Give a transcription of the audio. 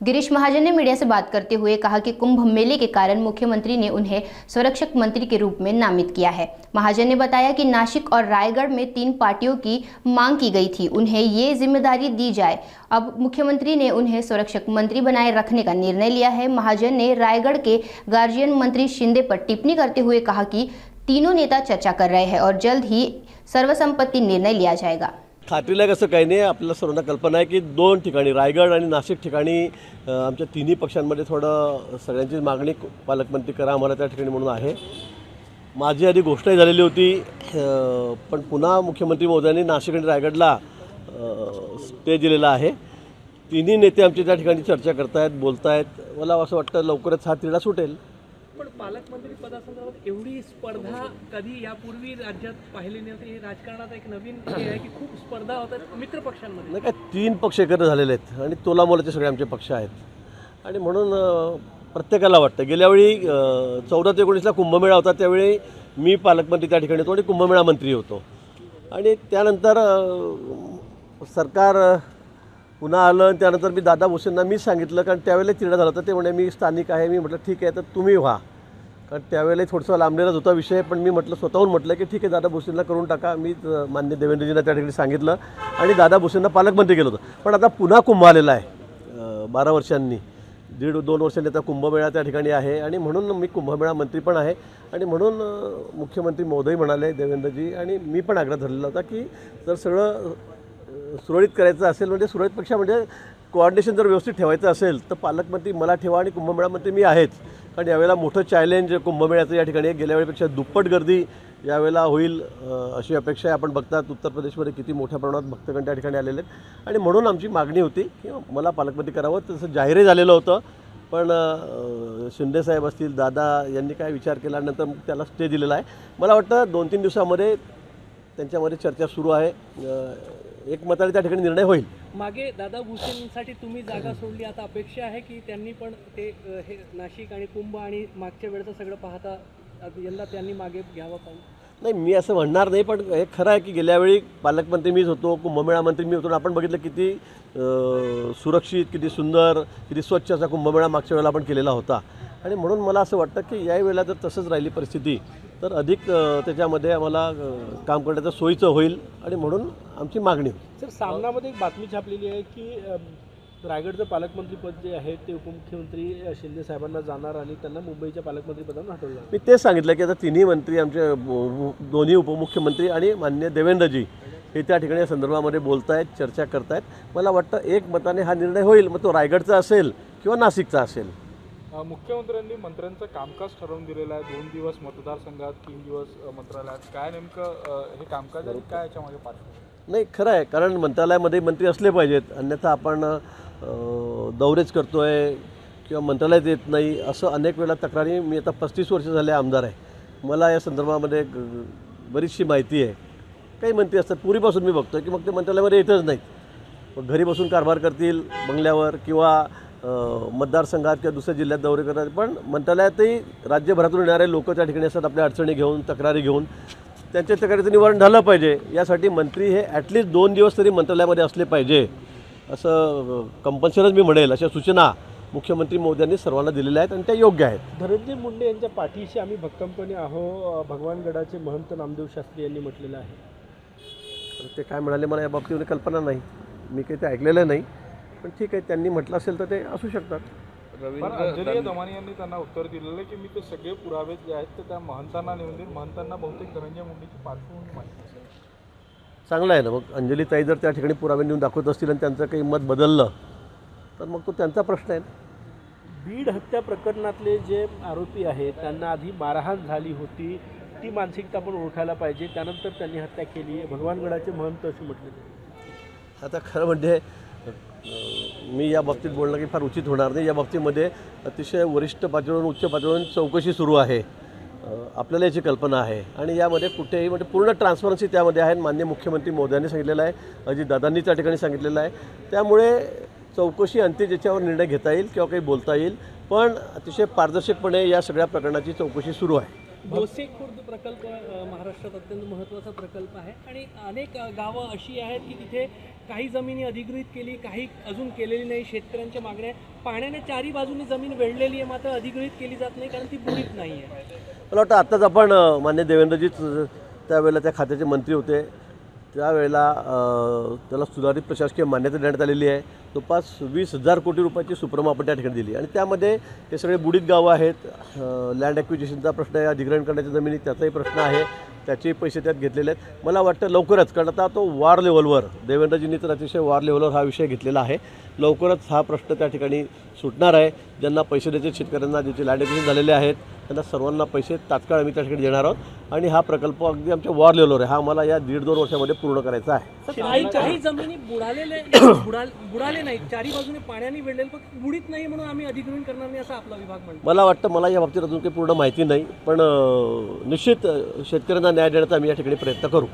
गिरीश महाजन ने मीडिया से बात करते हुए कहा कि कुंभ मेले के कारण मुख्यमंत्री ने उन्हें संरक्षक मंत्री के रूप में नामित किया है। महाजन ने बताया कि नासिक और रायगढ़ में 3 पार्टियों की मांग की गई थी, उन्हें ये जिम्मेदारी दी जाए। अब मुख्यमंत्री ने उन्हें संरक्षक मंत्री बनाए रखने का निर्णय लिया है। महाजन ने रायगढ़ के गार्जियन मंत्री शिंदे पर टिप्पणी करते हुए कहा कि तीनों नेता चर्चा कर रहे हैं और जल्द ही सर्वसम्मति निर्णय लिया जाएगा। खात्रीलायक असं काही नाही, आपल्याला सर्वांना कल्पना आहे की 2 ठिकाणी रायगड आणि नाशिक ठिकाणी आमच्या तिन्ही पक्षांमध्ये थोडं सगळ्यांची मागणी पालकमंत्री करा आम्हाला त्या ठिकाणी म्हणून आहे। माझी आधी घोषणाही झालेली होती, पण पुन्हा मुख्यमंत्री महोदयांनी नाशिक आणि रायगडला स्टे दिलेला आहे। तिन्ही नेते आमच्या त्या ठिकाणी चर्चा करतायत, बोलतायत। मला असं वाटतं लवकरच हा तिढा सुटेल। पण पालकमंत्री पदासंदर्भात एवढी स्पर्धा कधी यापूर्वी राज्यात पाहिली नव्हती। हे राजकारणात एक नवीन हे आहे की खूप स्पर्धा होतात मित्र पक्षांमध्ये। नाही काय 3 पक्ष एकत्र झालेले आहेत आणि तोलामोलाचे सगळे आमचे पक्ष आहेत आणि म्हणून प्रत्येकाला वाटतं। गेल्यावेळी 14 ते 19ला कुंभमेळा होता, त्यावेळी मी पालकमंत्री त्या ठिकाणी होतो आणि कुंभमेळा मंत्री होतो आणि त्यानंतर सरकार पुन्हा आलं आणि त्यानंतर मी दादा भुसेंना मी सांगितलं, कारण त्यावेळेला तिढा झाला होता। ते म्हणे मी स्थानिक आहे। मी म्हटलं ठीक आहे, तर तुम्ही व्हा, कारण त्यावेळेला थोडंसं लांबलेलाच होता विषय। पण मी म्हटलं स्वतःहून म्हटलं की ठीक आहे दादा भुसेंना करून टाका। मी मान्य देवेंद्रजींना त्या ठिकाणी सांगितलं आणि दादा भुसेंना पालकमंत्री केलं होतं। पण आता पुन्हा कुंभ आलेला आहे 12 वर्षांनी, 1.5-2 वर्षांनी आता कुंभमेळा त्या ठिकाणी आहे आणि म्हणून मी कुंभमेळा मंत्री पण आहे आणि म्हणून मुख्यमंत्री महोदय म्हणाले देवेंद्रजी आणि मी पण आग्रह धरलेला होता की जर सगळं सुरळीत करायचं असेल, म्हणजे सुरळीतपेक्षा म्हणजे कोऑर्डिनेशन जर व्यवस्थित ठेवायचं असेल तर पालकमंत्री मला ठेवा आणि कुंभमेळा मंत्री मी आहेच। कारण यावेळेला मोठं चॅलेंज कुंभमेळ्याचं या ठिकाणी गेल्या वेळेपेक्षा दुप्पट गर्दी यावेळेला होईल अशी अपेक्षा आहे। आपण बघतात उत्तर प्रदेशमध्ये किती मोठ्या प्रमाणात भक्तगण त्या ठिकाणी आलेले आहेत आणि म्हणून आमची मागणी होती की मला पालकमंत्री करावं। तसं जाहीरही झालेलं होतं, पण शिंदेसाहेब असतील, दादा यांनी काय विचार केल्यानंतर त्याला स्टे दिलेला आहे। मला वाटतं 2-3 दिवसामध्ये त्यांच्यामध्ये चर्चा सुरू आहे, एकमताने त्या ठिकाणी निर्णय होईल। मागे दादा भुसेंसाठी तुम्ही जागा सोडली, आता अपेक्षा आहे की त्यांनी पण ते हे नाशिक आणि कुंभ आणि मागच्या वेळेचं सगळं पाहता यंदा त्यांनी मागे घ्यावं पाहिजे। नाही, मी असं म्हणणार नाही, पण हे खरं आहे की गेल्यावेळी पालकमंत्री मीच होतो, कुंभमेळा मंत्री मी होतो। आपण बघितलं किती सुरक्षित, किती सुंदर, किती स्वच्छ असा कुंभमेळा मागच्या वेळेला आपण केलेला होता आणि म्हणून मला असं वाटतं की यावेळेला जर तसंच राहिली परिस्थिती तर अधिक त्याच्यामध्ये आम्हाला काम करण्याचं सोयीचं होईल आणि म्हणून आमची मागणी होती। सर, सामनामध्ये एक बातमी छापलेली आहे की रायगडचं पालकमंत्रीपद जे आहे ते उपमुख्यमंत्री शिंदे साहेबांना जाणार आणि त्यांना मुंबईच्या पालकमंत्रीपदावर हटवलं जाणार। मी तेच सांगितलं की आता तिन्ही मंत्री आमचे दोन्ही उपमुख्यमंत्री आणि माननीय देवेंद्रजी हे त्या ठिकाणी या संदर्भामध्ये बोलत आहेत, चर्चा करत आहेत। मला वाटतं एकमताने हा निर्णय होईल, मग तो रायगडचा असेल किंवा नाशिकचा असेल। मुख्यमंत्र्यांनी मंत्र्यांचं कामकाज ठरवून दिलेलं आहे, 2 दिवस मतदारसंघात, 3 दिवस मंत्रालयात। काय नेमकं हे कामकाज आणि काय याच्यामध्ये पार्श्वभूमी? नाही, खरं आहे, कारण मंत्रालयामध्ये मंत्री असले पाहिजेत, अन्यथा आपण दौरेच करतो आहे किंवा मंत्रालयात येत नाही असं अनेक वेळा तक्रारी। मी आता 35 वर्ष झाले आमदार आहे, मला या संदर्भामध्ये बरीचशी माहिती आहे। काही मंत्री असतात पूर्वीपासून मी बघतो की मग ते मंत्रालयामध्ये येतच नाहीत, मग घरी बसून कारभार करतील बंगल्यावर किंवा मतदारसंघात किंवा दुसऱ्या जिल्ह्यात दौरे करतात। पण मंत्रालयातही राज्यभरातून येणारे लोक त्या ठिकाणी असतात आपल्या अडचणी घेऊन, तक्रारी घेऊन, त्यांच्या तक्रारीचं निवारण झालं पाहिजे यासाठी मंत्री हे ॲटलिस्ट 2 दिवस तरी मंत्रालयामध्ये असले पाहिजे असं कंपल्सरीच मी म्हणेल। अशा सूचना मुख्यमंत्री महोदयांनी सर्वांना दिलेल्या आहेत आणि त्या योग्य आहेत। धनंजय मुंडे यांच्या पाठीशी आम्ही भक्कमपणे आहो, भगवानगडाचे महंत नामदेव शास्त्री यांनी म्हटलेलं आहे। ते काय म्हणाले मला या बाबतीमध्ये कल्पना नाही, मी काही ते ऐकलेलं नाही, पण ठीक आहे, त्यांनी म्हटलं असेल तर ते असू शकतात। पण अंजली दमानी यांनी त्यांना उत्तर दिलेलं आहे की मी ते सगळे पुरावे जे आहेत ते त्या महंतांना नेऊन देईल। महंतांना बहुतेक धनंजय मुंडेची पार्श्वभूमी माहिती असेल। चांगलं आहे ना, मग अंजलीताई जर त्या ठिकाणी पुरावे नेऊन दाखवत असतील आणि त्यांचं काही मत बदललं तर मग तो त्यांचा प्रश्न आहे। बीड हत्या प्रकरणातले जे आरोपी आहेत त्यांना आधी मारहाण झाली होती, ती मानसिकता पण ओळखायला पाहिजे, त्यानंतर त्यांनी हत्या केली। भगवानगडाचे महंत असे म्हटले। आता खरं म्हणजे मी या बाबतीत बोलणं की फार उचित होणार नाही। या बाबतीमध्ये अतिशय वरिष्ठ पातळीवरून, उच्च पातळीवरून चौकशी सुरू आहे, आपल्याला याची कल्पना आहे आणि यामध्ये कुठेही म्हणजे पूर्ण ट्रान्सपरन्सी त्यामध्ये आहे। माननीय मुख्यमंत्री महोदयांनी सांगितलेलं आहे, अजितदादांनी त्या ठिकाणी सांगितलेलं आहे। त्यामुळे चौकशी अंती ज्याच्यावर निर्णय घेता येईल किंवा काही बोलता येईल, पण अतिशय पारदर्शकपणे या सगळ्या प्रकरणाची चौकशी सुरू आहे। भोसे खुर्द प्रकल्प महाराष्ट्रात अत्यंत महत्त्वाचा प्रकल्प आहे आणि अनेक गावं अशी आहेत की तिथे काही जमिनी अधिगृहीत केली, काही अजून केलेली नाही. शेतकऱ्यांच्या मागण्या पाण्याने चारी बाजूनी जमीन वेढलेली आहे, मात्र अधिगृहीत केली जात नाही कारण ती बुडीत नाही आहे. मला वाटतं आत्ताच आपण मान्य देवेंद्रजीच त्यावेळेला त्या खात्याचे मंत्री होते, त्यावेळेला त्याला सुधारित प्रशासकीय मान्यता देण्यात आलेली आहे. जवळपास 20,000 कोटी रुपयाची सुप्रमा आपण त्या ठिकाणी दिली आणि त्यामध्ये हे सगळे बुडीत गावं आहेत. लँड ॲक्विजिशनचा प्रश्न आहे, अधिग्रहण करण्याच्या जमिनी त्याचाही प्रश्न आहे, त्याचे पैसे त्यात घेतलेले आहेत. मला वाटतं लवकरच, कारण आता तो वार लेवलवर देवेंद्रजींनी तर अतिशय वार लेवलवर हा विषय घेतलेला आहे, लवकरच हा प्रश्न त्या ठिकाणी सुटणार आहे. ज्यांना पैसे द्यायचे शेतकऱ्यांना, ज्याचे लँड ॲक्विजिशन झालेले आहेत त्यांना सर्वांना पैसे तात्काळ आम्ही त्या ठिकाणी देणार आहोत आणि हा प्रकल्प अगदी आमच्या वॉर लेवलवर आहे. हा आम्हाला या 1.5-2 वर्षामध्ये पूर्ण करायचा आहे. काही जमिनी बुडाले नाही, चारी बाजूने पाण्याने वेढलेले, पण बुडीत नाही म्हणून आम्ही अधिग्रहण करणार नाही असं आपला विभाग म्हणतो. मला वाटतं, मला या बाबतीत अजून काही पूर्ण माहिती नाही, पण निश्चित शेतकऱ्यांना न्याय देण्याचा आम्ही या ठिकाणी प्रयत्न करू.